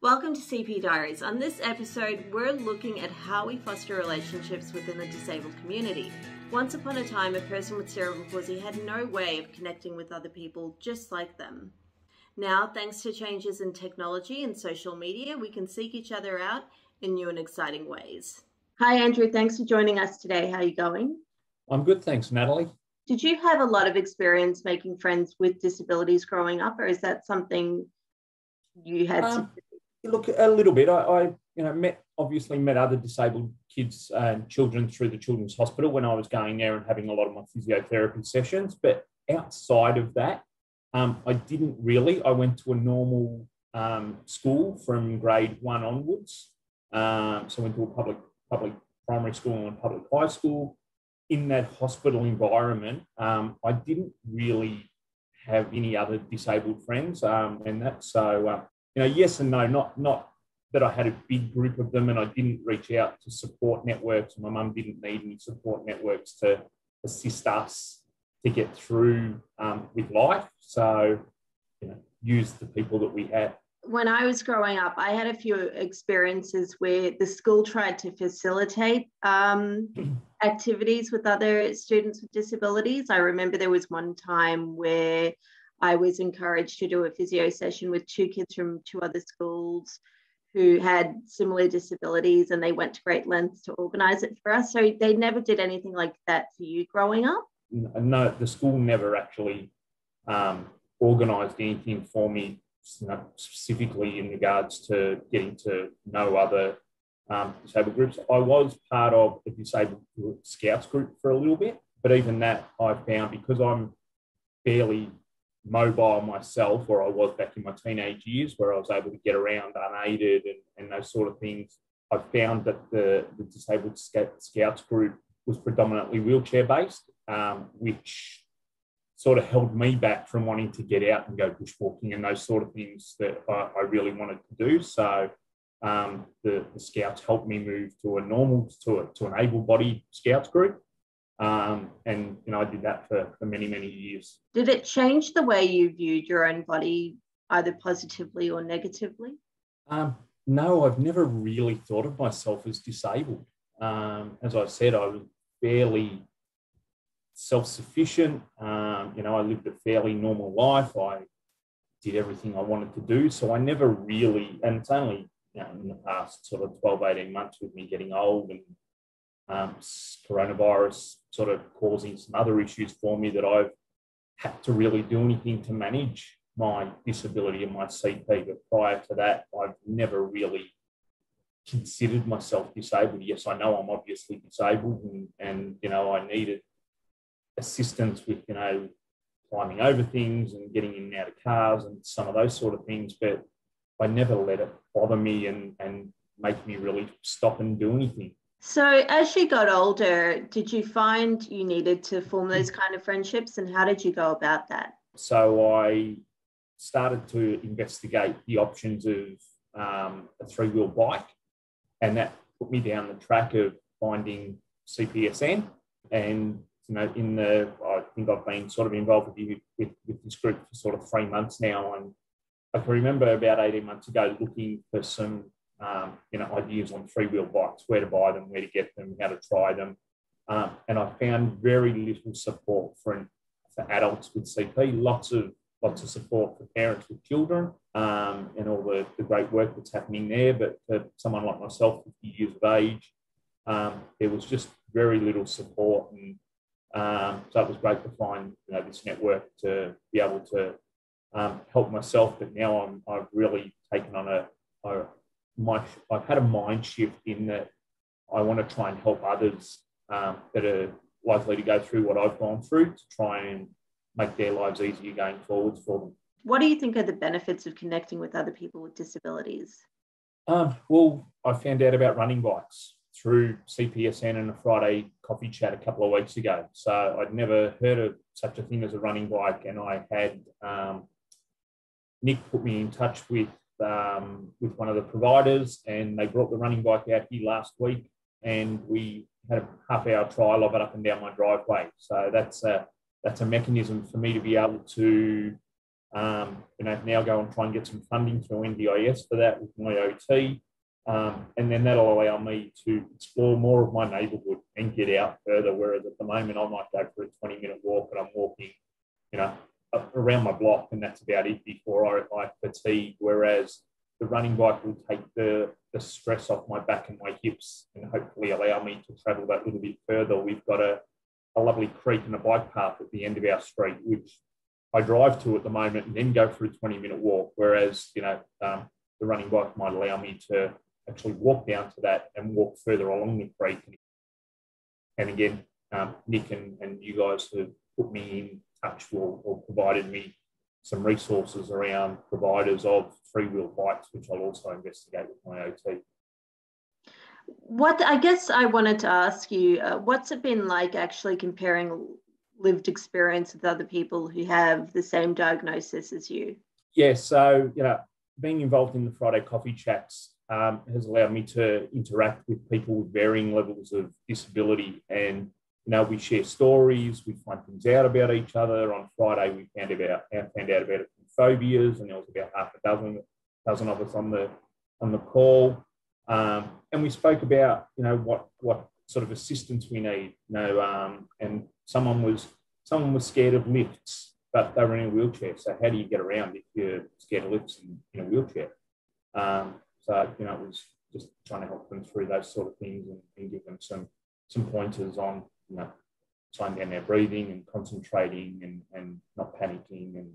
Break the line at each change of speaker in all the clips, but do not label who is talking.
Welcome to CP Diaries. On this episode, we're looking at how we foster relationships within the disabled community. Once upon a time, a person with cerebral palsy had no way of connecting with other people just like them. Now, thanks to changes in technology and social media, we can seek each other out in new and exciting ways. Hi, Andrew. Thanks for joining us today. How are you going?
I'm good, thanks, Natalie.
Did you have a lot of experience making friends with disabilities growing up, or is that something you had?
Look, a little bit. I obviously met other disabled kids and children through the Children's Hospital when I was going there and having a lot of my physiotherapy sessions. But outside of that, I didn't really. I went to a normal school from grade 1 onwards. So I went to a public primary school and a public high school. In that hospital environment, I didn't really have any other disabled friends, and that so. Yes and no, not that I had a big group of them and I didn't reach out to support networks. My mum didn't need any support networks to assist us to get through with life. So, use the people that we had.
When I was growing up, I had a few experiences where the school tried to facilitate activities with other students with disabilities. I remember there was one time where I was encouraged to do a physio session with 2 kids from 2 other schools who had similar disabilities, and they went to great lengths to organise it for us. So they never did anything like that for you growing up?
No, the school never actually organised anything for me, specifically in regards to getting to know other disabled groups. I was part of a disabled scouts group for a little bit, but even that I found, because I'm fairly mobile myself, or I was back in my teenage years, where I was able to get around unaided and those sort of things. I found that the disabled scouts group was predominantly wheelchair based, which sort of held me back from wanting to get out and go bushwalking and those sort of things that I really wanted to do. So the scouts helped me move to an able-bodied scouts group. And I did that for many, many years.
Did it change the way you viewed your own body, either positively or negatively?
No, I've never really thought of myself as disabled. As I said, I was fairly self-sufficient. I lived a fairly normal life. I did everything I wanted to do. So I never really, and it's only in the past sort of 12, 18 months with me getting old and coronavirus sort of causing some other issues for me, that I've had to really do anything to manage my disability and my CP. But prior to that, I've never really considered myself disabled. Yes, I know I'm obviously disabled and I needed assistance with, climbing over things and getting in and out of cars and some of those sort of things, but I never let it bother me and make me really stop and do anything.
So as you got older, did you find you needed to form those kind of friendships, and how did you go about that?
So I started to investigate the options of a 3-wheel bike, and that put me down the track of finding CPSN. And, I think I've been sort of involved with this group for sort of 3 months now. And I can remember about 18 months ago looking for some ideas on 3-wheel bikes, where to buy them, where to get them, how to try them. And I found very little support for adults with CP, lots of support for parents with children, and all the great work that's happening there. But for someone like myself, 50 years of age, there was just very little support. And so it was great to find this network to be able to help myself. But now I've really taken on I've had a mind shift in that I want to try and help others that are likely to go through what I've gone through, to try and make their lives easier going forwards for them.
What do you think are the benefits of connecting with other people with disabilities?
Well, I found out about running bikes through CPSN and a Friday coffee chat a couple of weeks ago. So I'd never heard of such a thing as a running bike, and I had Nick put me in touch with one of the providers, and they brought the running bike out here last week, and we had a half-hour trial of it up and down my driveway. So that's a mechanism for me to be able to Now go and try and get some funding through NDIS for that with my OT. And then that'll allow me to explore more of my neighbourhood and get out further. Whereas at the moment, I might go for a 20-minute walk, and I'm walking, around my block, and that's about it before I fatigue. Whereas the running bike will take the stress off my back and my hips and hopefully allow me to travel that little bit further. We've got a lovely creek and a bike path at the end of our street, which I drive to at the moment and then go for a 20-minute walk. Whereas, the running bike might allow me to actually walk down to that and walk further along the creek. And again, Nick and you guys have put me in touch or provided me some resources around providers of three-wheel bikes, which I'll also investigate with my OT.
What I guess I wanted to ask you, what's it been like actually comparing lived experience with other people who have the same diagnosis as you?
Yeah, so, being involved in the Friday Coffee Chats has allowed me to interact with people with varying levels of disability. And, we share stories, we find things out about each other. On Friday, we found out about phobias, and there was about half a dozen of us on the call. And we spoke about, what sort of assistance we need, and someone was scared of lifts, but they were in a wheelchair. So how do you get around if you're scared of lifts in a wheelchair? So, it was just trying to help them through those sort of things and give them some pointers on, slowing down their breathing and concentrating and not panicking and,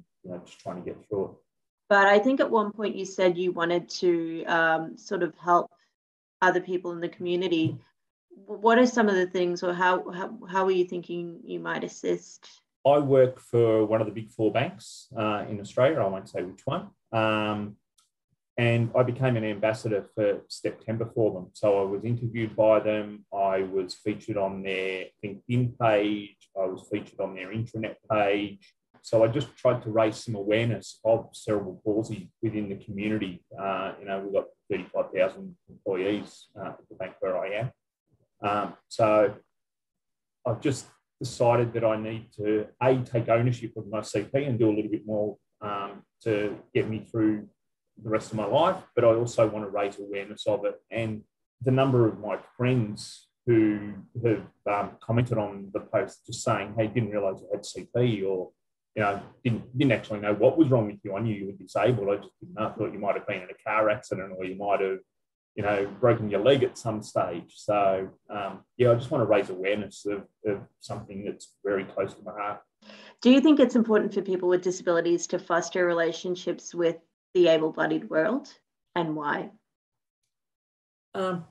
just trying to get through it.
But I think at one point you said you wanted to sort of help other people in the community. What are some of the things, or how are you thinking you might assist?
I work for one of the big four banks in Australia. I won't say which one. And I became an ambassador for September for them. So I was interviewed by them. I was featured on their LinkedIn page. I was featured on their intranet page. So I just tried to raise some awareness of cerebral palsy within the community. We've got 35,000 employees at the bank where I am. So I've just decided that I need to, take ownership of my CP and do a little bit more to get me through the rest of my life, but I also want to raise awareness of it. And the number of my friends who have commented on the post just saying, hey, didn't realise you had CP, or, didn't actually know what was wrong with you. I knew you were disabled. I just didn't know. I thought you might have been in a car accident, or you might have, broken your leg at some stage. So, I just want to raise awareness of something that's very close to my heart.
Do you think it's important for people with disabilities to foster relationships with the able-bodied world, and why?
I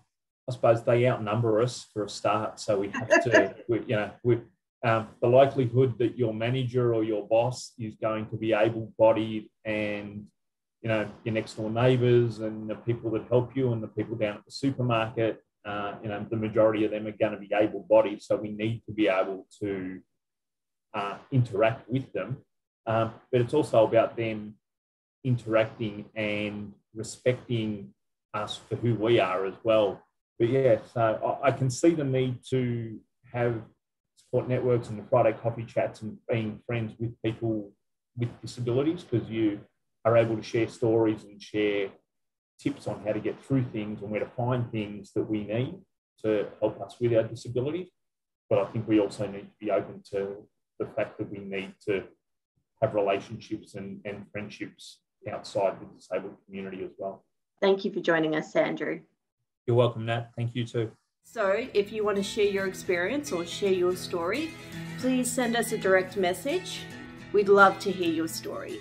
suppose they outnumber us for a start, so we have to, the likelihood that your manager or your boss is going to be able-bodied, and your next door neighbours and the people that help you and the people down at the supermarket, the majority of them are going to be able-bodied, so we need to be able to interact with them. But it's also about them interacting and respecting us for who we are as well. But so I can see the need to have support networks and the Friday Coffee Chats and being friends with people with disabilities, because you are able to share stories and share tips on how to get through things and where to find things that we need to help us with our disabilities. But I think we also need to be open to the fact that we need to have relationships and friendships outside the disabled community as well.
Thank you for joining us, Andrew.
You're welcome, Nat. Thank you too.
So if you want to share your experience or share your story, please send us a direct message. We'd love to hear your story.